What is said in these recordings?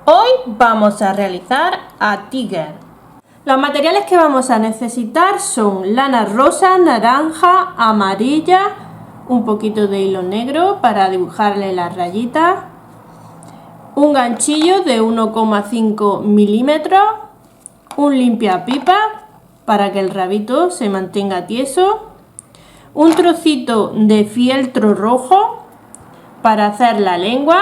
Hoy vamos a realizar a Tiger. Los materiales que vamos a necesitar son lana rosa, naranja, amarilla, un poquito de hilo negro para dibujarle las rayitas, un ganchillo de 1,5 milímetros, un limpiapipa para que el rabito se mantenga tieso, un trocito de fieltro rojo para hacer la lengua.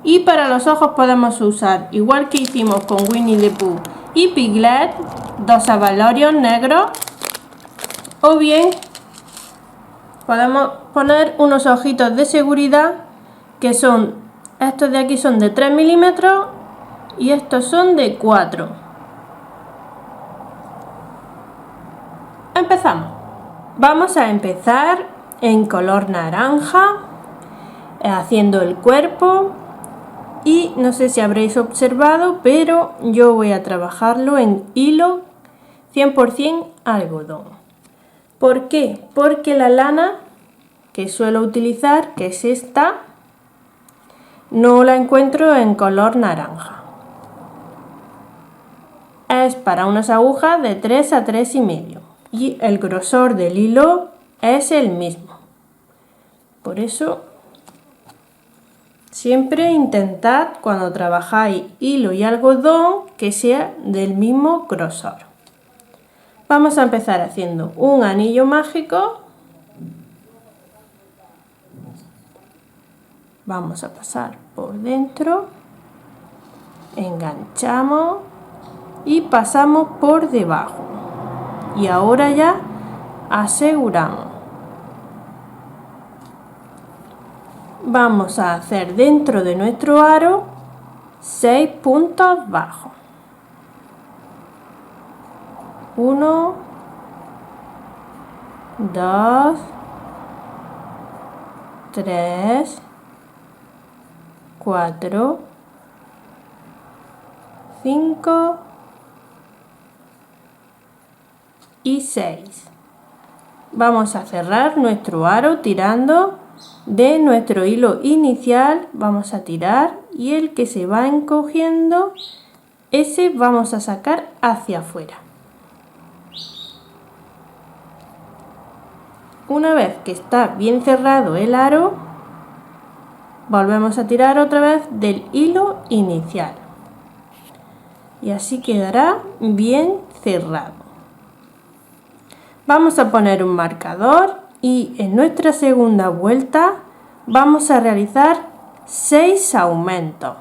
Y para los ojos podemos usar, igual que hicimos con Winnie the Pooh y Piglet, dos abalorios negros, o bien podemos poner unos ojitos de seguridad que son, estos de aquí son de 3 milímetros y estos son de 4. Empezamos. Vamos a empezar en color naranja, haciendo el cuerpo. Y no sé si habréis observado, pero yo voy a trabajarlo en hilo 100% algodón. ¿Por qué? Porque la lana que suelo utilizar, que es esta, no la encuentro en color naranja. Es para unas agujas de 3 a 3,5 y el grosor del hilo es el mismo. Por eso siempre intentad cuando trabajáis hilo y algodón que sea del mismo grosor. Vamos a empezar haciendo un anillo mágico. Vamos a pasar por dentro, enganchamos y pasamos por debajo. Y ahora ya aseguramos. Vamos a hacer dentro de nuestro aro 6 puntos bajos. 1, 2, 3, 4, 5 y 6. Vamos a cerrar nuestro aro tirando de nuestro hilo inicial. Vamos a tirar y el que se va encogiendo, ese vamos a sacar hacia afuera. Una vez que está bien cerrado el aro, volvemos a tirar otra vez del hilo inicial y así quedará bien cerrado. Vamos a poner un marcador y en nuestra segunda vuelta vamos a realizar 6 aumentos.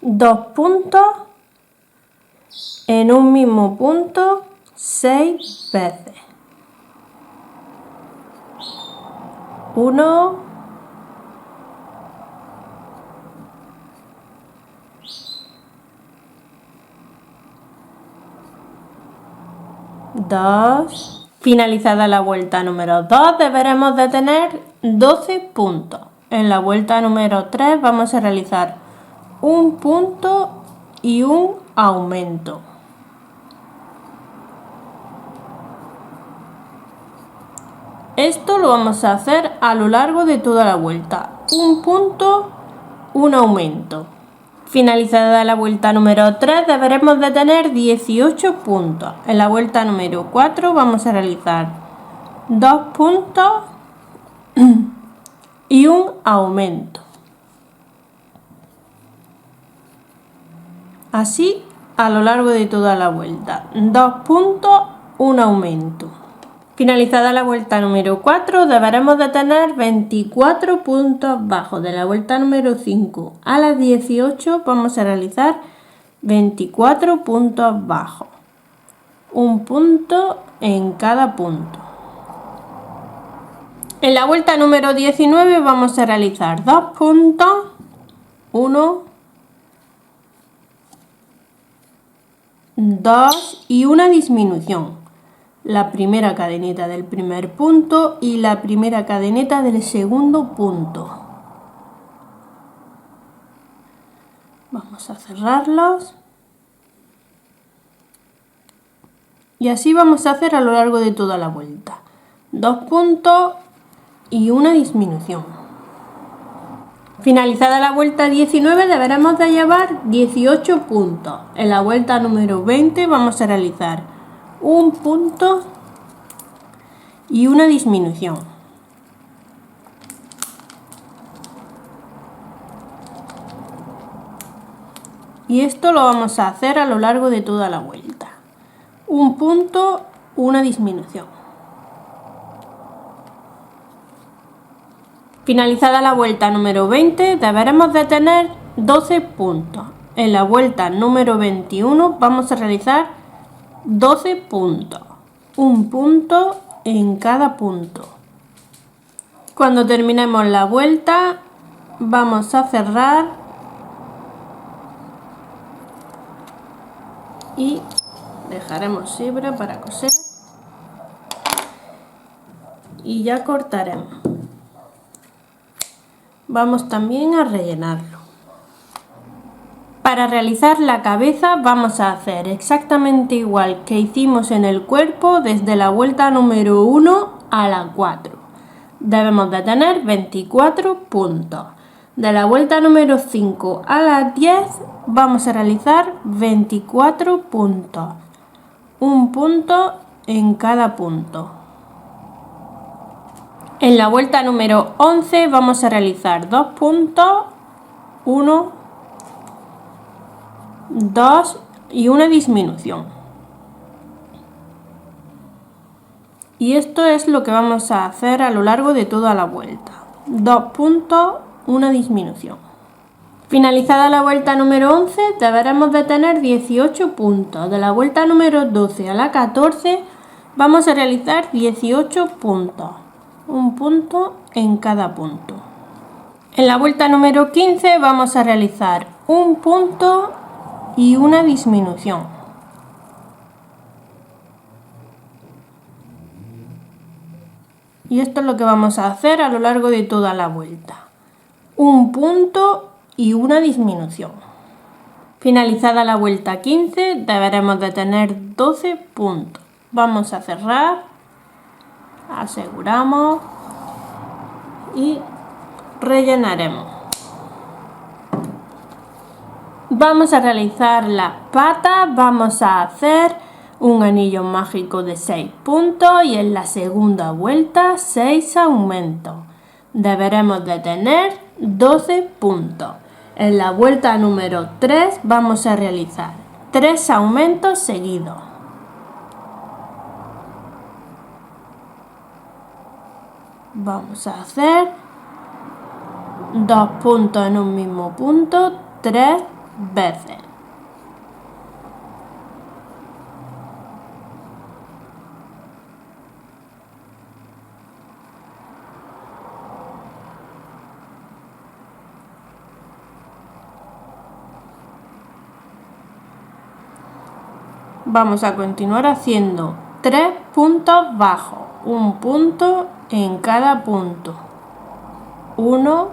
2 puntos en un mismo punto 6 veces. 1, 2. Finalizada la vuelta número 2 deberemos de tener 12 puntos. En la vuelta número 3 vamos a realizar un punto y un aumento. Esto lo vamos a hacer a lo largo de toda la vuelta. Un punto, un aumento. Finalizada la vuelta número 3 deberemos de tener 18 puntos. En la vuelta número 4 vamos a realizar 2 puntos y un aumento. Así a lo largo de toda la vuelta. 2 puntos, un aumento. Finalizada la vuelta número 4 deberemos de tener 24 puntos bajos. De la vuelta número 5 a las 18 vamos a realizar 24 puntos bajos. Un punto en cada punto. En la vuelta número 19 vamos a realizar 2 puntos, 1, 2 y una disminución. La primera cadeneta del primer punto y la primera cadeneta del segundo punto. Vamos a cerrarlos. Y así vamos a hacer a lo largo de toda la vuelta. 2 puntos y una disminución. Finalizada la vuelta 19 deberemos de llevar 18 puntos. En la vuelta número 20 vamos a realizar un punto y una disminución. Y esto lo vamos a hacer a lo largo de toda la vuelta. Un punto, una disminución. Finalizada la vuelta número 20 deberemos de tener 12 puntos. En la vuelta número 21 vamos a realizar 12 puntos. Un punto en cada punto. Cuando terminemos la vuelta vamos a cerrar y dejaremos libre para coser y ya cortaremos. Vamos también a rellenarlo. Para realizar la cabeza vamos a hacer exactamente igual que hicimos en el cuerpo desde la vuelta número 1 a la 4. Debemos de tener 24 puntos. De la vuelta número 5 a la 10 vamos a realizar 24 puntos. Un punto en cada punto. En la vuelta número 11 vamos a realizar 2 puntos, 1, 2 y una disminución. Y esto es lo que vamos a hacer a lo largo de toda la vuelta. 2 puntos, una disminución. Finalizada la vuelta número 11 deberemos de tener 18 puntos. De la vuelta número 12 a la 14 vamos a realizar 18 puntos. Un punto en cada punto. En la vuelta número 15 vamos a realizar un punto y una disminución. Y esto es lo que vamos a hacer a lo largo de toda la vuelta. Un punto y una disminución. Finalizada la vuelta 15 deberemos de tener 12 puntos. Vamos a cerrar. Aseguramos y rellenaremos. Vamos a realizar las patas, vamos a hacer un anillo mágico de 6 puntos y en la segunda vuelta 6 aumentos. Deberemos de tener 12 puntos. En la vuelta número 3 vamos a realizar 3 aumentos seguidos. Vamos a hacer 2 puntos en un mismo punto 3 veces. Vamos a continuar haciendo 3 puntos bajos, un punto en cada punto. 1,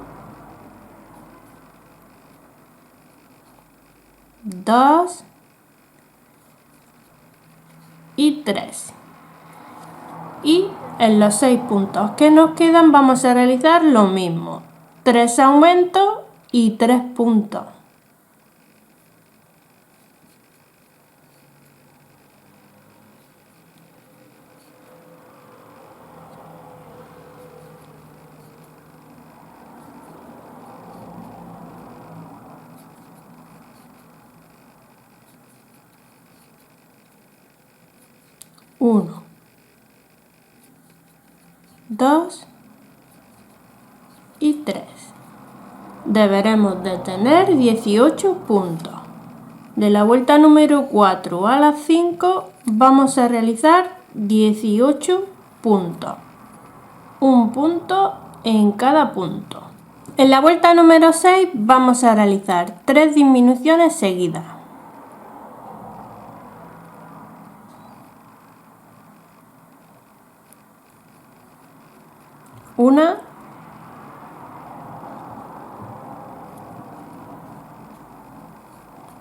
2 y 3. Y en los 6 puntos que nos quedan vamos a realizar lo mismo. 3 aumentos y 3 puntos. Uno, 2 y 3. Deberemos de tener 18 puntos. De la vuelta número 4 a la 5 vamos a realizar 18 puntos. Un punto en cada punto. En la vuelta número 6 vamos a realizar 3 disminuciones seguidas. Una,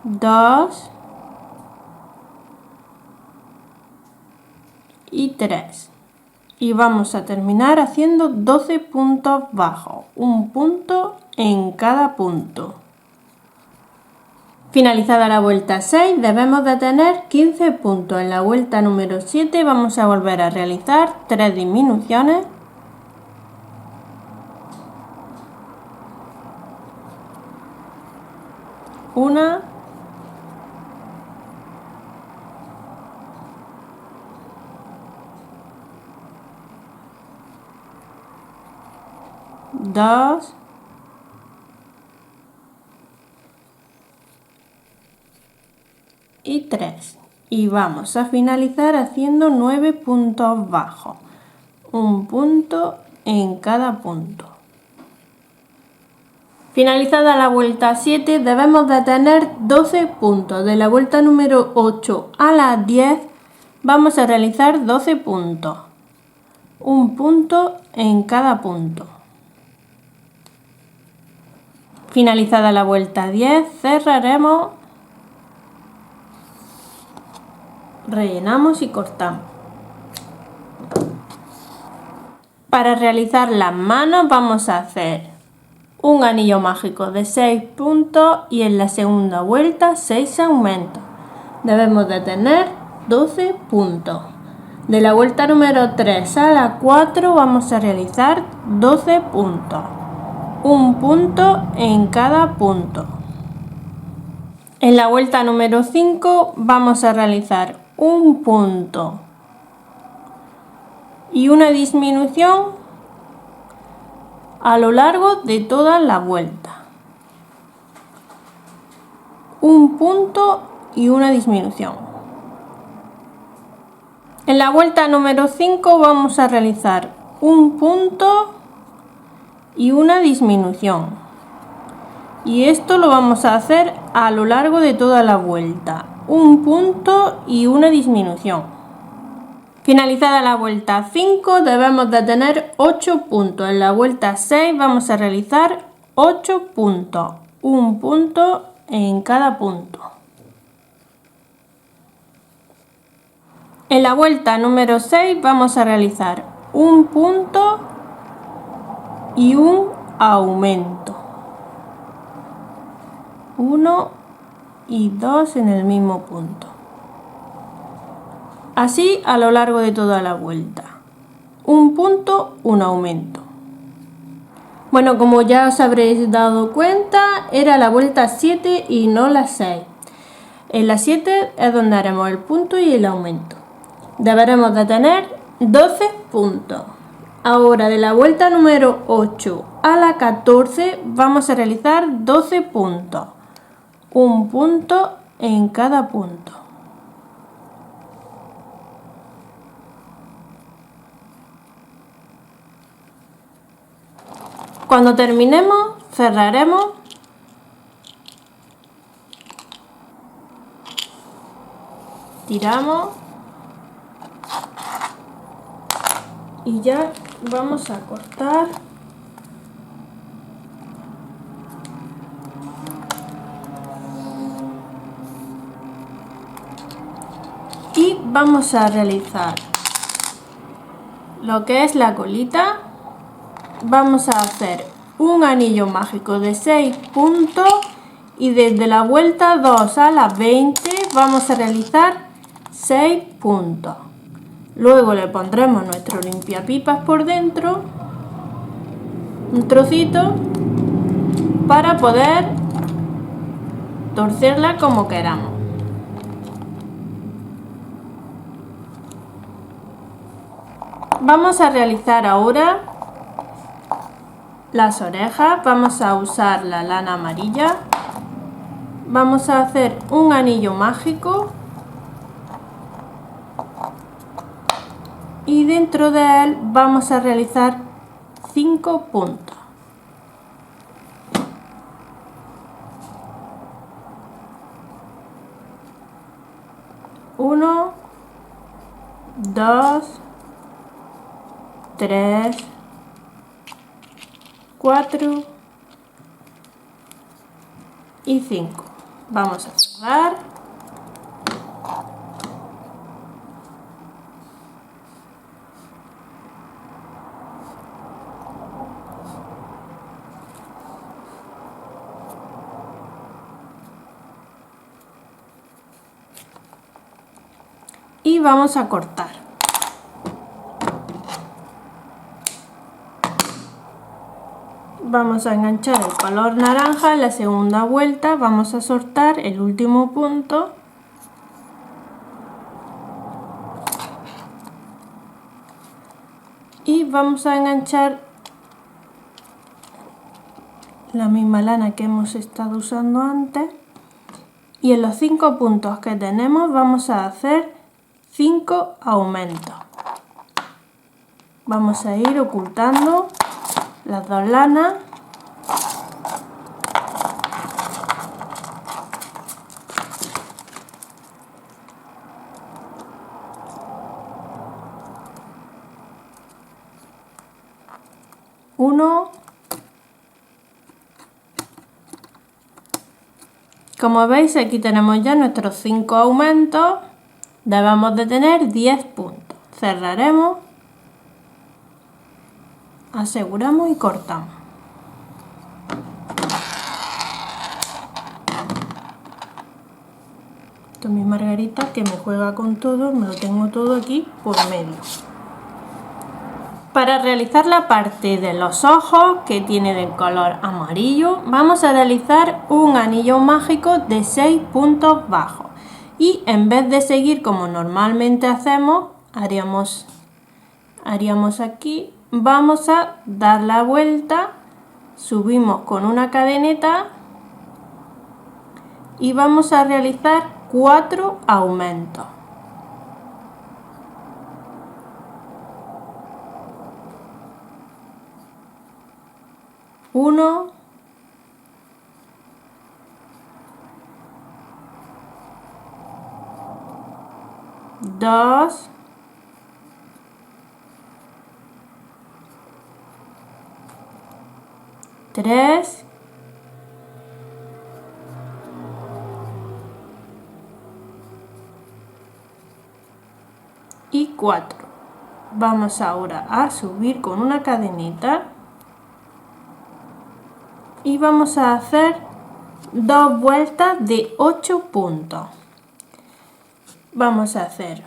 dos y 3. y vamos a terminar haciendo 12 puntos bajos, un punto en cada punto. Finalizada la vuelta 6 debemos de tener 15 puntos. En la vuelta número 7 vamos a volver a realizar 3 disminuciones. Una, dos, y 3. Y vamos a finalizar haciendo 9 puntos bajos, un punto en cada punto. Finalizada la vuelta 7 debemos de tener 12 puntos. De la vuelta número 8 a la 10 vamos a realizar 12 puntos, un punto en cada punto. Finalizada la vuelta 10 cerraremos, rellenamos y cortamos. Para realizar las manos vamos a hacer un anillo mágico de 6 puntos y en la segunda vuelta 6 aumentos. Debemos de tener 12 puntos. De la vuelta número 3 a la 4 vamos a realizar 12 puntos, un punto en cada punto. En la vuelta número 5 vamos a realizar un punto y una disminución a lo largo de toda la vuelta. Un punto y una disminución. En la vuelta número 5 vamos a realizar un punto y una disminución. Y esto lo vamos a hacer a lo largo de toda la vuelta. Un punto y una disminución. Finalizada la vuelta 5 debemos de tener 8 puntos. En la vuelta 6 vamos a realizar 8 puntos, un punto en cada punto. En la vuelta número 6 vamos a realizar un punto y un aumento. 1 y 2 en el mismo punto. Así a lo largo de toda la vuelta. Un punto, un aumento. Bueno, como ya os habréis dado cuenta, era la vuelta 7 y no la 6. En la 7 es donde haremos el punto y el aumento. Deberemos de tener 12 puntos. Ahora de la vuelta número 8 a la 14 vamos a realizar 12 puntos. Un punto en cada punto. Cuando terminemos, cerraremos tiramos y ya vamos a cortar. Y vamos a realizar lo que es la colita. Vamos a hacer un anillo mágico de 6 puntos y desde la vuelta 2 a la 20 vamos a realizar 6 puntos. Luego le pondremos nuestro limpiapipas por dentro, un trocito, para poder torcerla como queramos. Vamos a realizar ahora las orejas. Vamos a usar la lana amarilla. Vamos a hacer un anillo mágico y dentro de él vamos a realizar 5 puntos. Uno, 2, 3, 4 y 5. Vamos a cerrar. y vamos a cortar. Vamos a enganchar el color naranja en la segunda vuelta, vamos a soltar el último punto y vamos a enganchar la misma lana que hemos estado usando antes, y en los 5 puntos que tenemos vamos a hacer 5 aumentos. Vamos a ir ocultando las dos lanas. Uno. Como veis, aquí tenemos ya nuestros 5 aumentos. Debemos de tener 10 puntos. Cerraremos, aseguramos y cortamos. Esto es mi margarita que me juega con todo, me lo tengo todo aquí por medio. Para realizar la parte de los ojos, que tiene de color amarillo, vamos a realizar un anillo mágico de 6 puntos bajos. Y en vez de seguir como normalmente hacemos, haríamos aquí, vamos a dar la vuelta, subimos con una cadeneta y vamos a realizar 4 aumentos. 1, 2, 3, 4. Vamos ahora a subir con una cadeneta y vamos a hacer 2 vueltas de 8 puntos. Vamos a hacer,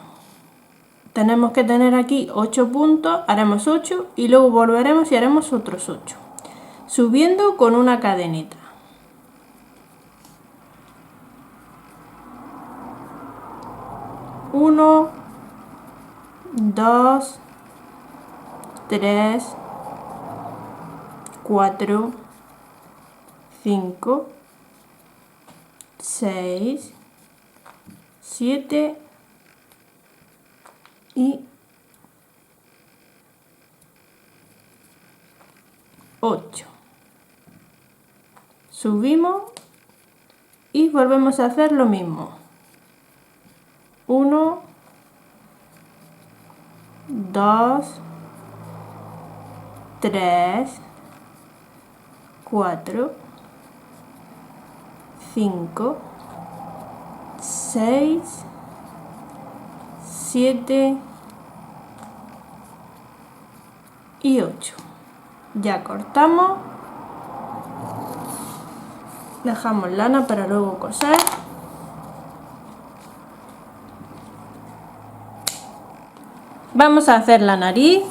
tenemos que tener aquí 8 puntos, haremos 8 y luego volveremos y haremos otros 8, subiendo con una cadeneta. Uno, 2, 3, 4, 5, 6, 7 y 8. Subimos y volvemos a hacer lo mismo. 1, 2, 3, 4, 5, 6, 7 y 8. Ya cortamos, dejamos lana para luego coser. Vamos a hacer la nariz.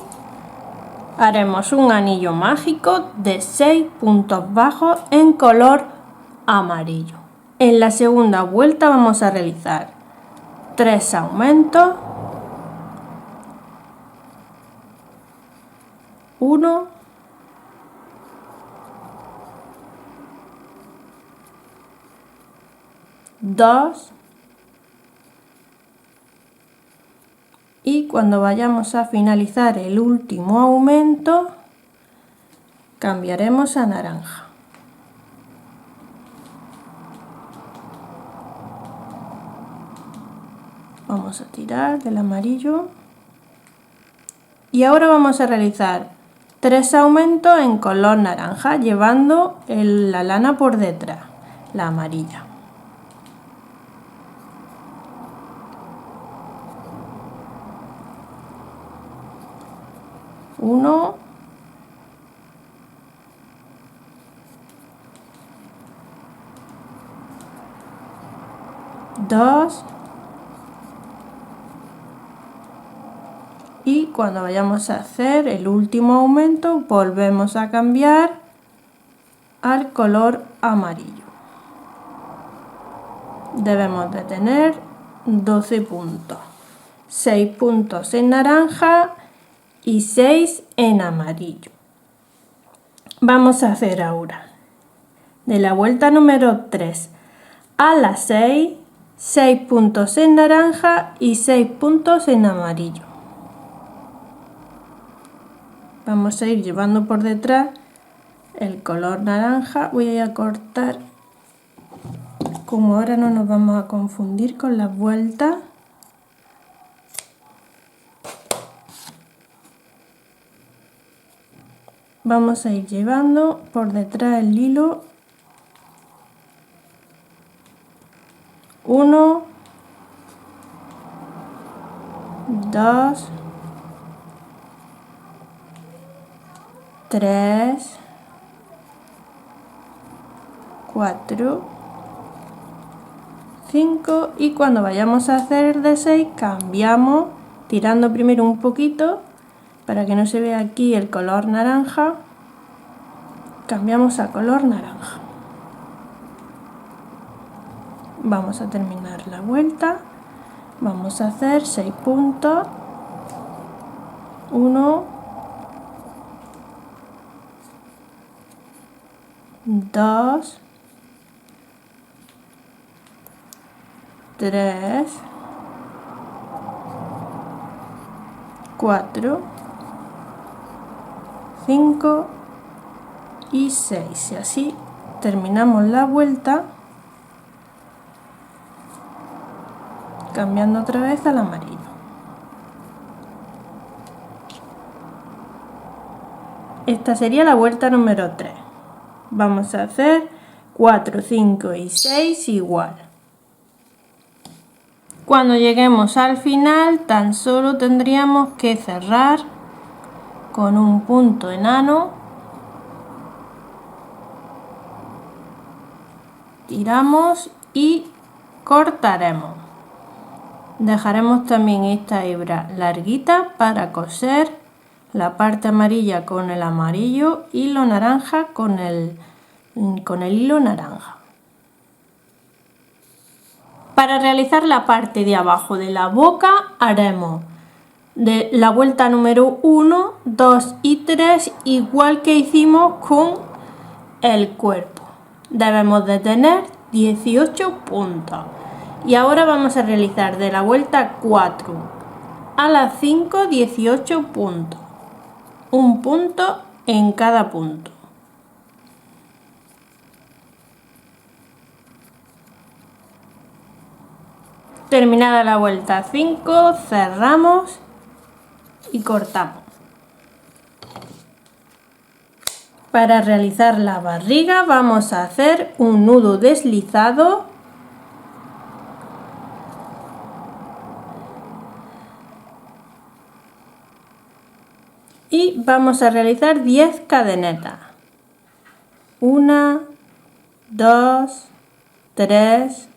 Haremos un anillo mágico de 6 puntos bajos en color amarillo. En la segunda vuelta vamos a realizar 3 aumentos. 1, 2 y cuando vayamos a finalizar el último aumento cambiaremos a naranja. Vamos a tirar del amarillo y ahora vamos a realizar 3 aumentos en color naranja llevando la lana por detrás, la amarilla. 1, 2, cuando vayamos a hacer el último aumento volvemos a cambiar al color amarillo. Debemos de tener 12 puntos, 6 puntos en naranja y 6 en amarillo. Vamos a hacer ahora de la vuelta número 3 a la 6, 6 puntos en naranja y 6 puntos en amarillo. Vamos a ir llevando por detrás el color naranja. Voy a cortar, como ahora no nos vamos a confundir con las vueltas. Vamos a ir llevando por detrás el hilo 1, 2, 3, 4, 5 y cuando vayamos a hacer el de 6 cambiamos tirando primero un poquito para que no se vea aquí el color naranja, cambiamos a color naranja. Vamos a terminar la vuelta, vamos a hacer 6 puntos, 1, 2, 3, 4, 5 y 6 y así terminamos la vuelta cambiando otra vez al amarillo. Esta sería la vuelta número 3. Vamos a hacer 4, 5 y 6 igual. Cuando lleguemos al final tan solo tendríamos que cerrar con un punto enano, tiramos y cortaremos. Dejaremos también esta hebra larguita para coser la parte amarilla con el amarillo y lo naranja con el hilo naranja. Para realizar la parte de abajo de la boca haremos de la vuelta número 1, 2 y 3 igual que hicimos con el cuerpo. Debemos de tener 18 puntos. Y ahora vamos a realizar de la vuelta 4 a la 5 18 puntos. Un punto en cada punto. Terminada la vuelta 5, cerramos y cortamos. Para realizar la barriga vamos a hacer un nudo deslizado y vamos a realizar 10 cadenetas. 1, 2, 3,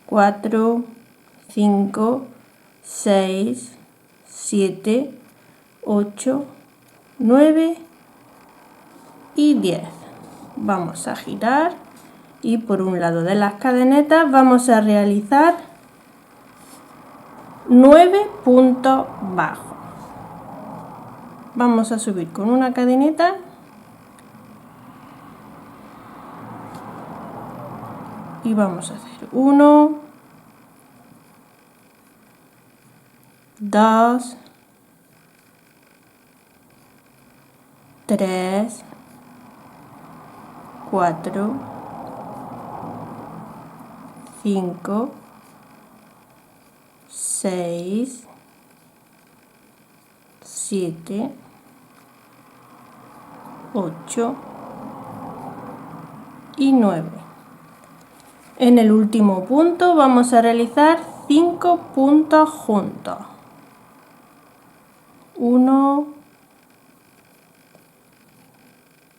4, 5, 6, 7, 8, 9 y 10. Vamos a girar y por un lado de las cadenetas vamos a realizar 9 puntos bajos. Vamos a subir con una cadeneta y vamos a hacer 1, 2, 3, 4, 5, 6, 7, 8 y 9. En el último punto vamos a realizar 5 puntos juntos. 1,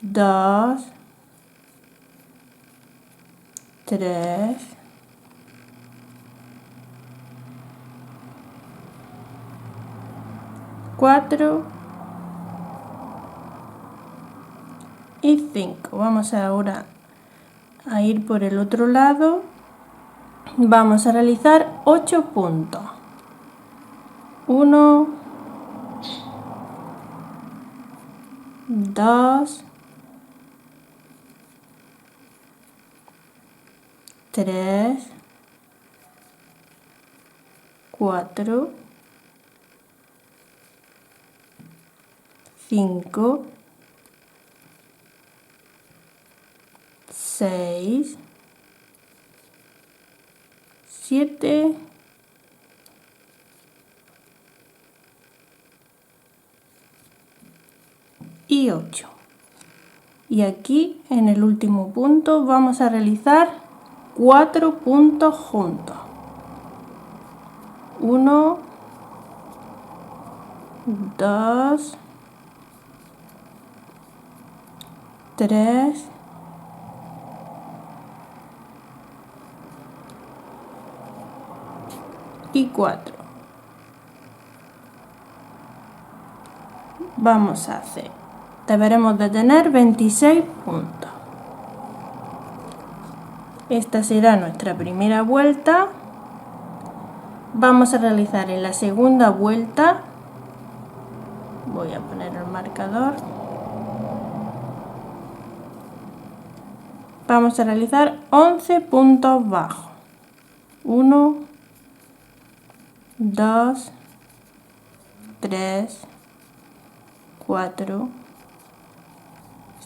2, 3, 4, 4 y 5. Vamos ahora a ir por el otro lado. Vamos a realizar 8 puntos. 1, 2, 3, 4, 5, 6, 7 y 8. Y aquí en el último punto vamos a realizar 4 puntos juntos. 1, 2, 3, 4. Vamos a hacer, deberemos de tener 26 puntos. Esta será nuestra primera vuelta. Vamos a realizar en la segunda vuelta, voy a poner el marcador, vamos a realizar 11 puntos bajos. 1, 2, 3, 4,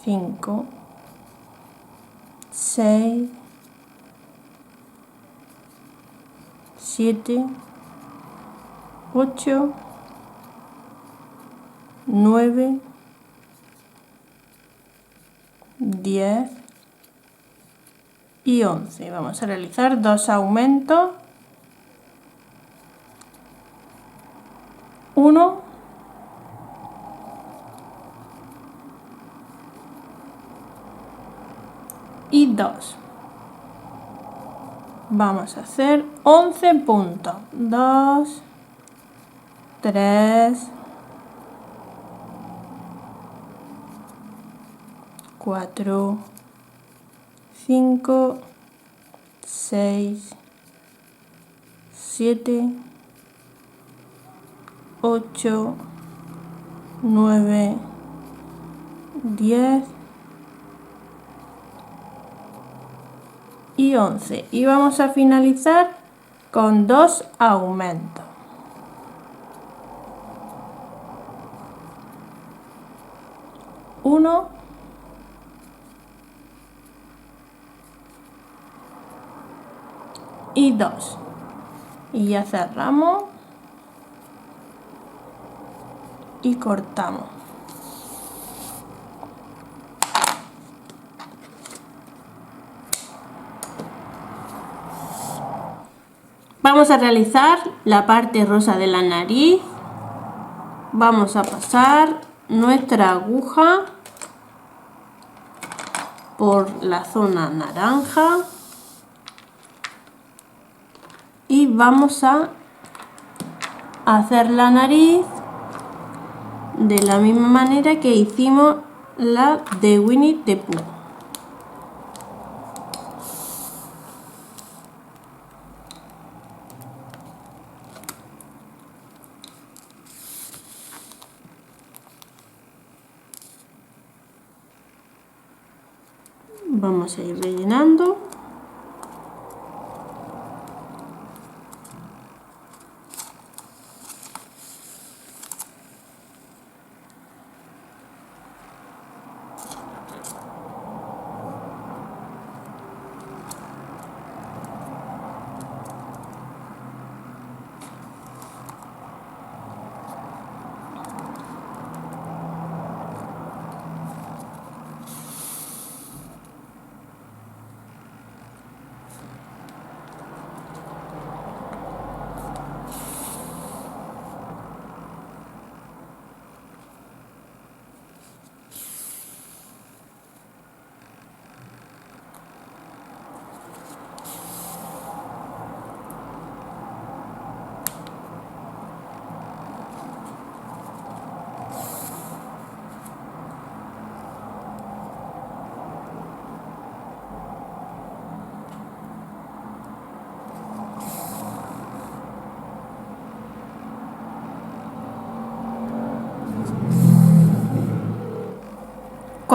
5, 6, 7, 8, 9, 10 y 11. Vamos a realizar 2 aumentos. 1 y 2. Vamos a hacer 11 puntos. 2, 3, 4, 5, 6, 7, 8, 9, 10 y 11. Y vamos a finalizar con 2 aumentos. 1 y 2. Y ya cerramos y cortamos. Vamos a realizar la parte rosa de la nariz. Vamos a pasar nuestra aguja por la zona naranja y vamos a hacer la nariz de la misma manera que hicimos la de Winnie the Pooh. Vamos a ir rellenando.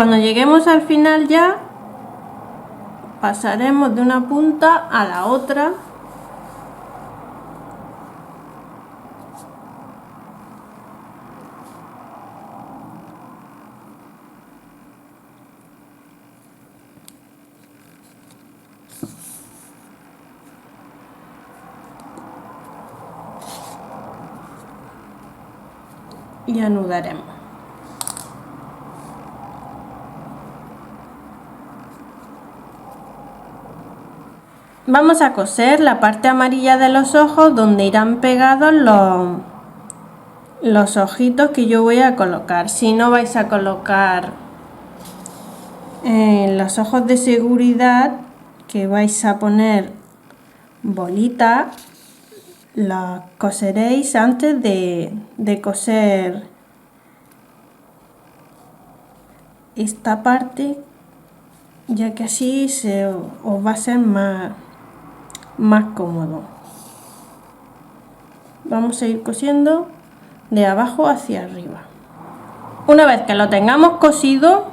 Cuando lleguemos al final ya pasaremos de una punta a la otra. Y anudaremos. Vamos a coser la parte amarilla de los ojos donde irán pegados los ojitos que yo voy a colocar. Si no vais a colocar los ojos de seguridad, que vais a poner bolitas, las coseréis antes de coser esta parte, ya que así os va a ser más cómodo. Vamos a ir cosiendo de abajo hacia arriba. Una vez que lo tengamos cosido,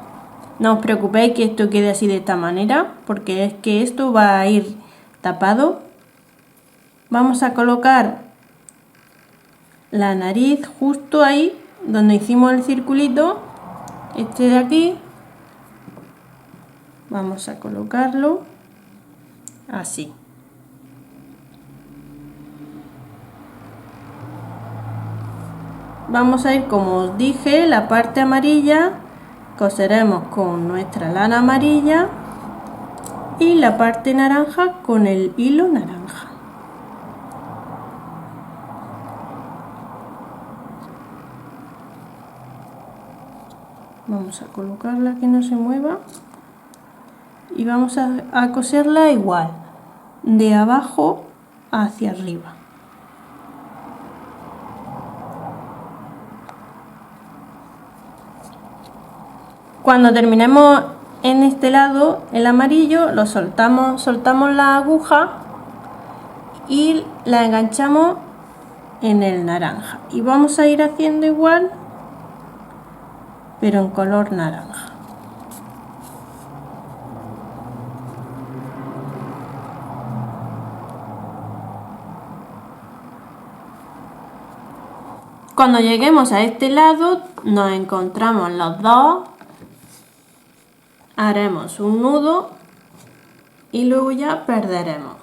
no os preocupéis que esto quede así de esta manera, porque es que esto va a ir tapado. Vamos a colocar la nariz justo ahí donde hicimos el circulito, este de aquí. Vamos a colocarlo así. Vamos a ir, como os dije, la parte amarilla coseremos con nuestra lana amarilla y la parte naranja con el hilo naranja. Vamos a colocarla que no se mueva y vamos a coserla igual, de abajo hacia arriba. Cuando terminemos en este lado, el amarillo, lo soltamos la aguja y la enganchamos en el naranja. Y vamos a ir haciendo igual, pero en color naranja. Cuando lleguemos a este lado, nos encontramos los dos, haremos un nudo y luego ya perderemos.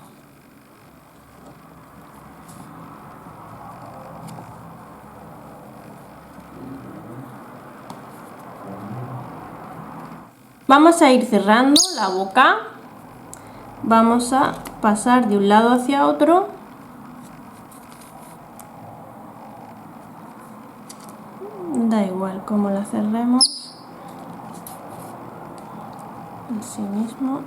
Vamos a ir cerrando la boca, vamos a pasar de un lado hacia otro. Da igual cómo la cerremos, así mismo.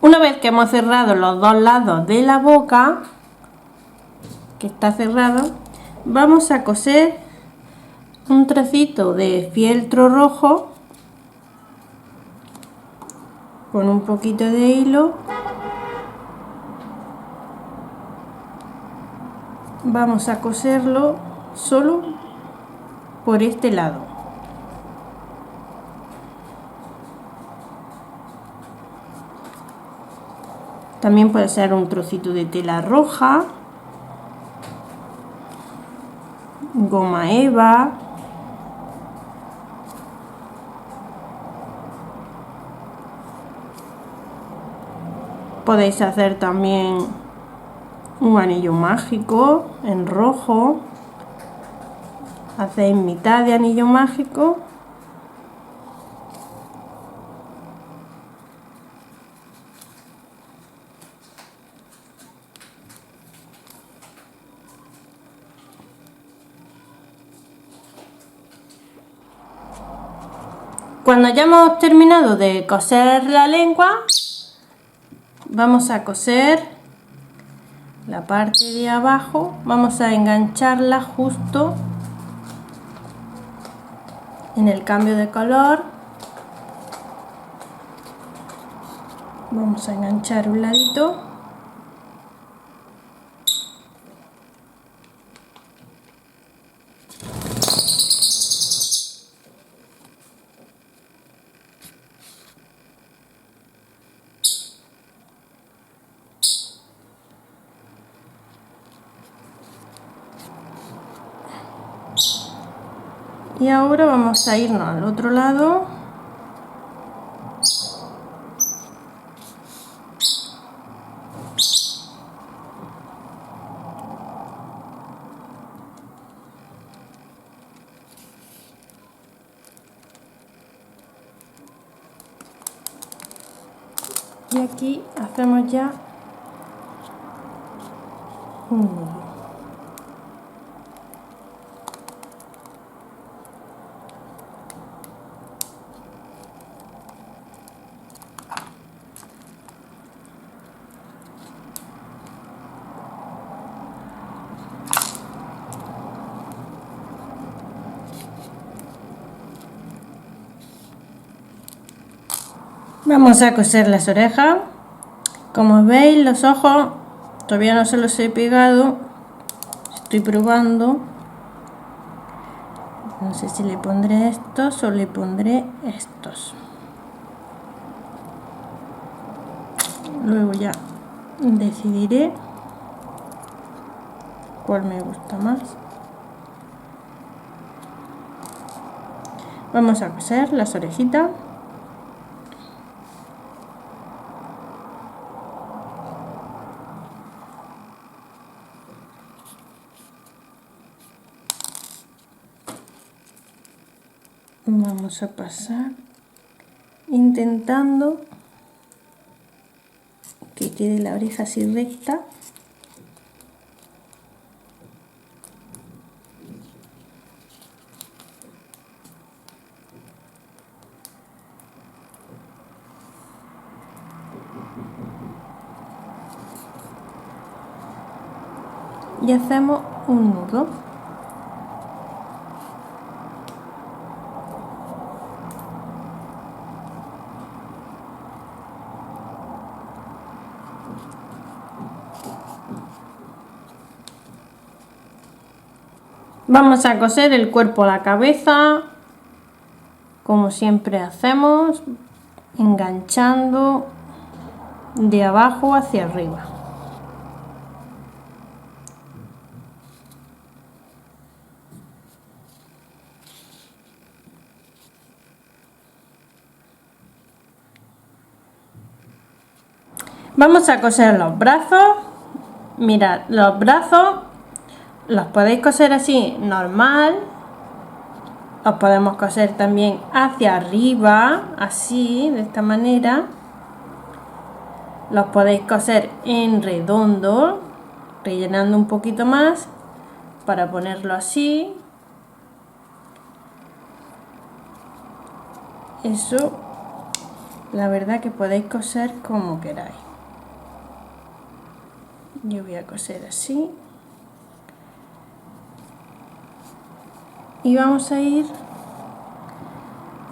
Una vez que hemos cerrado los dos lados de la boca, que está cerrado, vamos a coser un trocito de fieltro rojo con un poquito de hilo. Vamos a coserlo solo por este lado. También puede ser un trocito de tela roja, goma eva, podéis hacer también un anillo mágico en rojo, hacéis mitad de anillo mágico . Cuando hayamos terminado de coser la lengua, vamos a coser la parte de abajo, vamos a engancharla justo en el cambio de color. Vamos a enganchar un ladito Y ahora vamos a irnos al otro lado. Y aquí hacemos ya un nudo. Vamos a coser las orejas. Como veis, los ojos todavía no se los he pegado. Estoy probando. No sé si le pondré estos o le pondré estos. Luego ya decidiré cuál me gusta más. Vamos a coser las orejitas. Vamos a pasar intentando que quede la oreja así recta. Y hacemos un nudo. Vamos a coser el cuerpo a la cabeza, como siempre hacemos, enganchando de abajo hacia arriba. Vamos a coser los brazos. Mirad, los brazos los podéis coser así normal, los podemos coser también hacia arriba, así, de esta manera. Los podéis coser en redondo, rellenando un poquito más para ponerlo así. Eso, la verdad que podéis coser como queráis. Yo voy a coser así. Y vamos a ir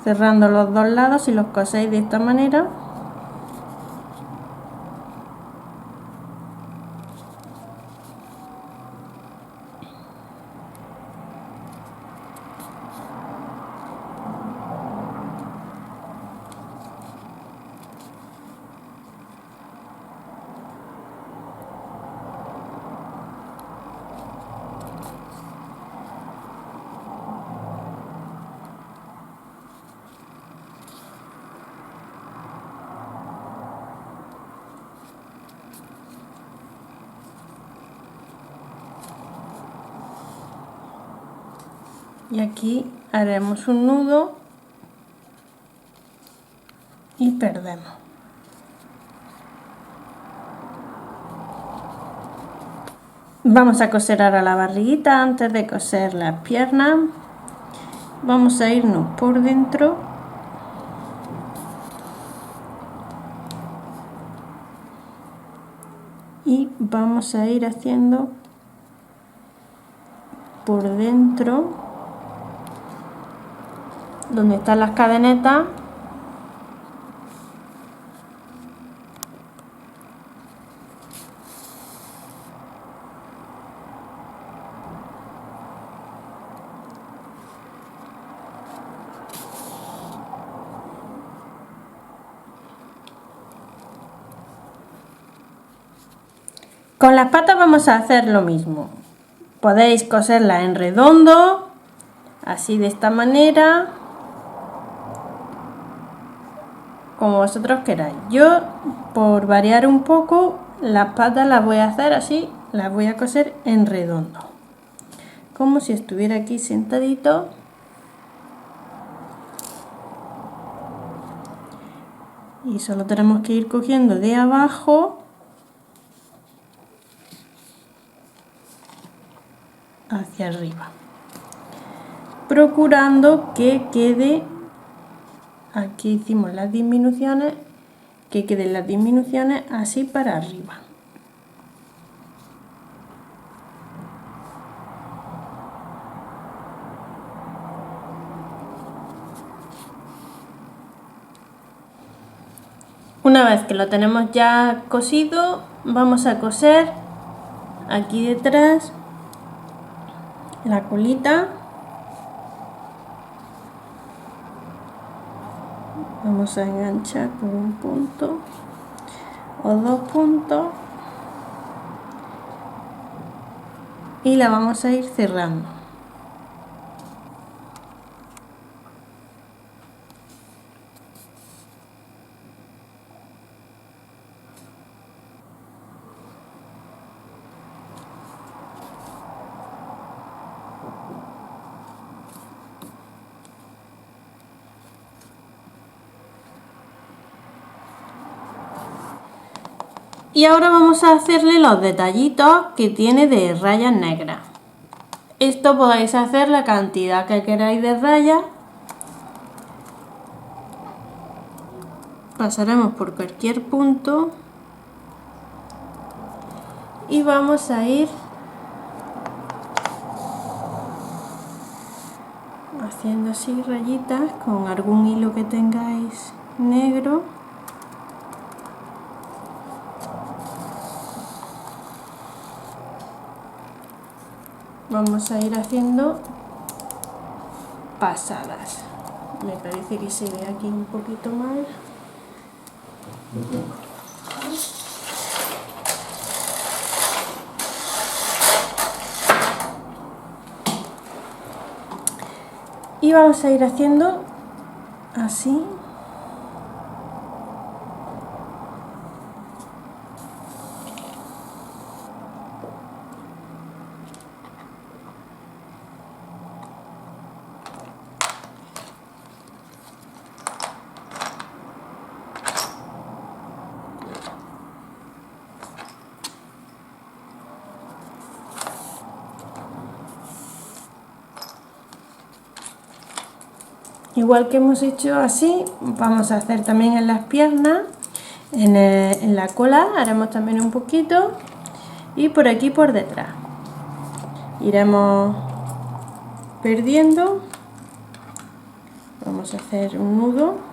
cerrando los dos lados y los coséis de esta manera. Y aquí haremos un nudo y perdemos. Vamos a coser ahora la barriguita. Antes de coser las piernas, vamos a irnos por dentro y vamos a ir haciendo por dentro donde están las cadenetas. Con las patas vamos a hacer lo mismo. Podéis coserlas en redondo así de esta manera, como vosotros queráis. Yo, por variar un poco, las patas las voy a hacer así, las voy a coser en redondo, como si estuviera aquí sentadito. Y solo tenemos que ir cogiendo de abajo hacia arriba, procurando que quede, aquí hicimos las disminuciones, que queden las disminuciones así para arriba. Una vez que lo tenemos ya cosido, vamos a coser aquí detrás la colita. Vamos a enganchar por un punto o 2 puntos y la vamos a ir cerrando. Y ahora vamos a hacerle los detallitos que tiene de rayas negras. Esto podéis hacer la cantidad que queráis de rayas. Pasaremos por cualquier punto y vamos a ir haciendo así rayitas con algún hilo que tengáis negro. Vamos a ir haciendo pasadas. Me parece que se ve aquí un poquito mal. Y vamos a ir haciendo así. Igual que hemos hecho así, vamos a hacer también en las piernas, en la cola haremos también un poquito y por aquí por detrás. Iremos perdiendo, vamos a hacer un nudo.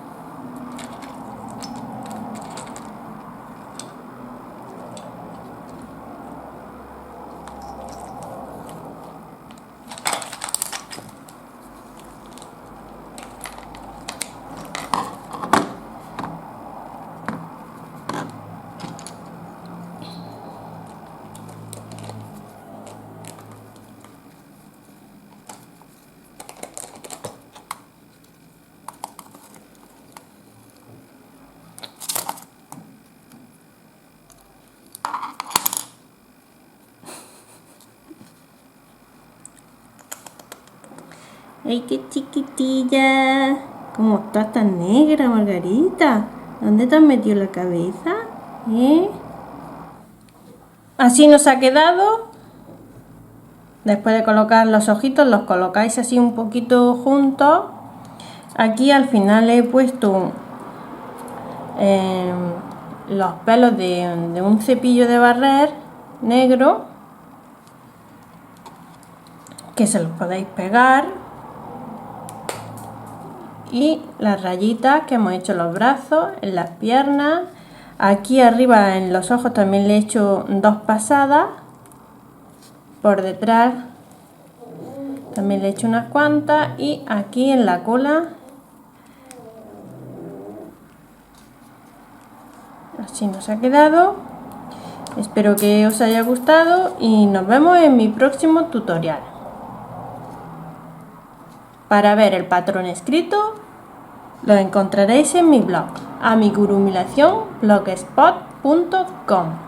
¡Ay, qué chiquitilla! ¿Cómo estás tan negra, Margarita? ¿Dónde te has metido la cabeza? Así nos ha quedado. Después de colocar los ojitos, los colocáis así un poquito juntos. Aquí al final he puesto los pelos de un cepillo de barrer negro, que se los podéis pegar. Y las rayitas que hemos hecho en los brazos, en las piernas, aquí arriba en los ojos también le he hecho 2 pasadas, por detrás también le he hecho unas cuantas y aquí en la cola así nos ha quedado. Espero que os haya gustado y nos vemos en mi próximo tutorial. Para ver el patrón escrito, lo encontraréis en mi blog, amigurumilación.blogspot.com.